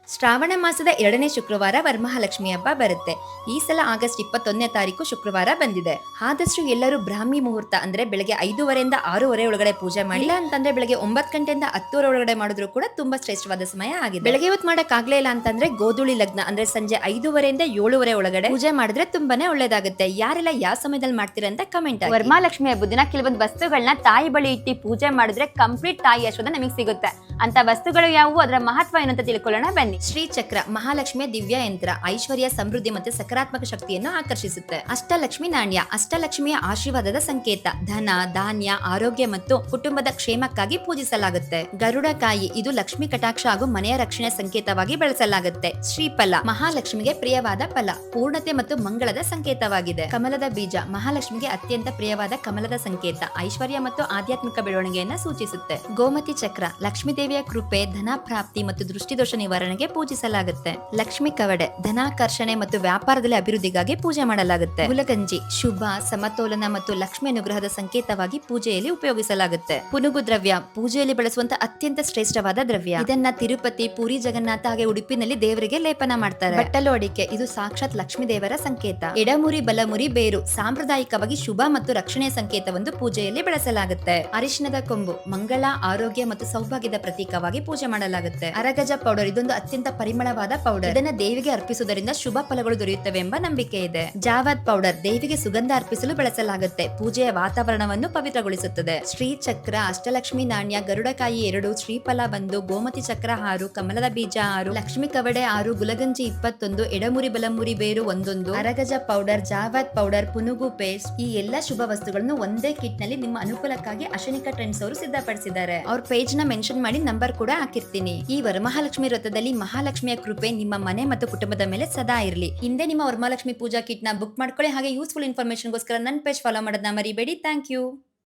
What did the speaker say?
ಶ್ರಾವಣ ಮಾಸದ 2ನೇ ಶುಕ್ರವಾರ ವರಮಹಾಲಕ್ಷ್ಮಿ ಹಬ್ಬ ಬರುತ್ತೆ. ಈ ಸಲ ಆಗಸ್ಟ್ 21ನೇ ತಾರೀಕು ಶುಕ್ರವಾರ ಬಂದಿದೆ. ಆದಷ್ಟು ಎಲ್ಲರೂ ಬ್ರಾಹ್ಮಿ ಮುಹೂರ್ತ ಅಂದ್ರೆ ಬೆಳಗ್ಗೆ 5:30ಯಿಂದ 6:30 ಒಳಗಡೆ ಪೂಜೆ ಮಾಡಿ, ಇಲ್ಲ ಅಂತಂದ್ರೆ ಬೆಳಗ್ಗೆ 9 ಗಂಟೆಯಿಂದ 10:00 ಒಳಗಡೆ ಮಾಡಿದ್ರು ಕೂಡ ತುಂಬಾ ಶ್ರೇಷ್ಠವಾದ ಸಮಯ ಆಗಿದೆ. ಬೆಳಗ್ಗೆ ಹೊತ್ತು ಮಾಡಕ್ ಆಗ್ಲೇ ಇಲ್ಲ ಅಂತಂದ್ರೆ ಗೋಧೂಳಿ ಲಗ್ನ ಅಂದ್ರೆ ಸಂಜೆ 5:30ರಿಂದ 7:30 ಒಳಗಡೆ ಪೂಜೆ ಮಾಡಿದ್ರೆ ತುಂಬಾನೇ ಒಳ್ಳೇದಾಗುತ್ತೆ. ಯಾರೆಲ್ಲ ಯಾವ ಸಮಯದಲ್ಲಿ ಮಾಡ್ತೀರಾ ಅಂತ ಕಮೆಂಟ್ ಆಗಿ. ವರಮಹಾಲಕ್ಷ್ಮಿ ಹಬ್ಬದ ದಿನ ಕೆಲವೊಂದು ವಸ್ತುಗಳನ್ನ ತಾಯಿ ಬಳಿ ಇಟ್ಟು ಪೂಜೆ ಮಾಡಿದ್ರೆ ಕಂಪ್ಲೀಟ್ ತಾಯಿ ಆಶೀರ್ವಾದ ನಮಗೆ ಸಿಗುತ್ತೆ. ಅಂತ ವಸ್ತುಗಳು ಯಾವುವು, ಅದರ ಮಹತ್ವ ಏನು ಅಂತ ತಿಳ್ಕೊಳ್ಳೋಣ ಬನ್ನಿ. ಶ್ರೀಚಕ್ರ ಮಹಾಲಕ್ಷ್ಮಿಯ ದಿವ್ಯ ಯಂತ್ರ ಐಶ್ವರ್ಯ, ಸಮೃದ್ಧಿ ಮತ್ತು ಸಕಾರಾತ್ಮಕ ಶಕ್ತಿಯನ್ನು ಆಕರ್ಷಿಸುತ್ತೆ. ಅಷ್ಟಲಕ್ಷ್ಮಿ ನಾಣ್ಯ ಅಷ್ಟಲಕ್ಷ್ಮಿಯ ಆಶೀರ್ವಾದದ ಸಂಕೇತ. ಧನ, ಧಾನ್ಯ, ಆರೋಗ್ಯ ಮತ್ತು ಕುಟುಂಬದ ಕ್ಷೇಮಕ್ಕಾಗಿ ಪೂಜಿಸಲಾಗುತ್ತೆ. ಗರುಡಕಾಯಿ ಇದು ಲಕ್ಷ್ಮಿ ಕಟಾಕ್ಷ ಹಾಗೂ ಮನೆಯ ರಕ್ಷಣೆ ಸಂಕೇತವಾಗಿ ಬಳಸಲಾಗುತ್ತೆ. ಶ್ರೀಫಲ ಮಹಾಲಕ್ಷ್ಮಿಗೆ ಪ್ರಿಯವಾದ ಫಲ, ಪೂರ್ಣತೆ ಮತ್ತು ಮಂಗಳದ ಸಂಕೇತವಾಗಿದೆ. ಕಮಲದ ಬೀಜ ಮಹಾಲಕ್ಷ್ಮಿಗೆ ಅತ್ಯಂತ ಪ್ರಿಯವಾದ ಕಮಲದ ಸಂಕೇತ, ಐಶ್ವರ್ಯ ಮತ್ತು ಆಧ್ಯಾತ್ಮಿಕ ಬೆಳವಣಿಗೆಯನ್ನ ಸೂಚಿಸುತ್ತೆ. ಗೋಮತಿ ಚಕ್ರ ಲಕ್ಷ್ಮೀ ದೇವಿಯ ಕೃಪೆ, ಧನ ಪ್ರಾಪ್ತಿ ಮತ್ತು ದೃಷ್ಟಿದೋಷ ನಿವಾರಣೆಗೆ ಪೂಜಿಸಲಾಗುತ್ತೆ. ಲಕ್ಷ್ಮಿ ಕವಡೆ ಧನಾಕರ್ಷಣೆ ಮತ್ತು ವ್ಯಾಪಾರದಲ್ಲಿ ಅಭಿವೃದ್ಧಿಗಾಗಿ ಪೂಜೆ ಮಾಡಲಾಗುತ್ತೆ. ಗುಲಗಂಜಿ ಶುಭ, ಸಮತೋಲನ ಮತ್ತು ಲಕ್ಷ್ಮಿ ಅನುಗ್ರಹದ ಸಂಕೇತವಾಗಿ ಪೂಜೆಯಲ್ಲಿ ಉಪಯೋಗಿಸಲಾಗುತ್ತೆ. ಪುನುಗು ದ್ರವ್ಯ ಪೂಜೆಯಲ್ಲಿ ಬಳಸುವಂತ ಅತ್ಯಂತ ಶ್ರೇಷ್ಠವಾದ ದ್ರವ್ಯ. ಇದನ್ನ ತಿರುಪತಿ, ಪುರಿ ಜಗನ್ನಾಥ ಹಾಗೆ ಉಡುಪಿನಲ್ಲಿ ದೇವರಿಗೆ ಲೇಪನ ಮಾಡ್ತಾರೆ. ಬಟ್ಟಲು ಅಡಿಕೆ ಇದು ಸಾಕ್ಷಾತ್ ಲಕ್ಷ್ಮೀ ದೇವರ ಸಂಕೇತ. ಎಡಮುರಿ ಬಲಮುರಿ ಬೇರು ಸಾಂಪ್ರದಾಯಿಕವಾಗಿ ಶುಭ ಮತ್ತು ರಕ್ಷಣೆಯ ಸಂಕೇತವೊಂದು ಪೂಜೆಯಲ್ಲಿ ಬಳಸಲಾಗುತ್ತೆ. ಅರಿಶಿಣದ ಕೊಂಬು ಮಂಗಳ, ಆರೋಗ್ಯ ಮತ್ತು ಸೌಭಾಗ್ಯದ ಪ್ರತೀಕವಾಗಿ ಪೂಜೆ ಮಾಡಲಾಗುತ್ತೆ. ಅರಗಜ ಪೌಡರ್ ಇದೊಂದು ಅತ್ಯಂತ ಪರಿಮಳವಾದ ಪೌಡರ್. ಇದನ್ನ ದೇವಿಗೆ ಅರ್ಪಿಸುವುದರಿಂದ ಶುಭ ಫಲಗಳು ದೊರೆಯುತ್ತವೆ ಎಂಬ ನಂಬಿಕೆ ಇದೆ. ಜಾವದ್ ಪೌಡರ್ ದೇವಿಗೆ ಸುಗಂಧ ಅರ್ಪಿಸಲು ಬಳಸಲಾಗುತ್ತೆ. ಪೂಜೆಯ ವಾತಾವರಣವನ್ನು ಪವಿತ್ರಗೊಳಿಸುತ್ತದೆ. ಶ್ರೀ ಚಕ್ರ ಅಷ್ಟಲಕ್ಷ್ಮಿ ನಾಣ್ಯ ಗರುಡಕಾಯಿ 2, ಶ್ರೀಫಲ 1, ಗೋಮತಿ ಚಕ್ರ 6, ಕಮಲದ ಬೀಜ 6, ಲಕ್ಷ್ಮಿ ಕವಡೆ 6, ಗುಲಗಂಜಿ 21, ಎಡಮುರಿ ಬಲಮುರಿ ಬೇರು 1, ಅರಗಜ ಪೌಡರ್, ಜಾವದ್ ಪೌಡರ್, ಪುನುಗು ಪೇಸ್ಟ್ ಈ ಎಲ್ಲಾ ಶುಭ ವಸ್ತುಗಳನ್ನು ಒಂದೇ ಕಿಟ್ ನಲ್ಲಿ ನಿಮ್ಮ ಅನುಕೂಲಕ್ಕಾಗಿ ಅಶನಿಕಾ ಟ್ರೆಂಡ್ಸ್ ಅವರು ಸಿದ್ಧಪಡಿಸಿದ್ದಾರೆ. ಅವ್ರ ಪೇಜ್ ನ ಮೆನ್ಷನ್ ಮಾಡಿ ನಂಬರ್ ಕೂಡ ಹಾಕಿರ್ತೀನಿ. ಈ ವರಮಹಾಲಕ್ಷ್ಮಿ ವ್ರತದಲ್ಲಿ ಮಹಾಲಕ್ಷ್ಮಿಯ ಕೃಪೆ ನಿಮ್ಮ ಮನೆ ಮತ್ತು ಕುಟುಂಬದ ಮೇಲೆ ಸದಾ ಇರಲಿ. ಹಿಂದೆ ನಿಮ್ಮ ವರಮಹಾಲಕ್ಷ್ಮಿ ಪೂಜಾ ಕಿಟ್ ನ ಬುಕ್ ಮಾಡ್ಕೊಳ್ಳಿ. ಹಾಗೆ ಯೂಸ್ಫುಲ್ ಇನ್ಫಾರ್ಮೇಶನ್ ಗೋಸ್ಕರ ನನ್ನ ಪೇಜ್ ಫಾಲೋ ಮಾಡೋದನ್ನ ಮರಿಬೇಡಿ. Thank you.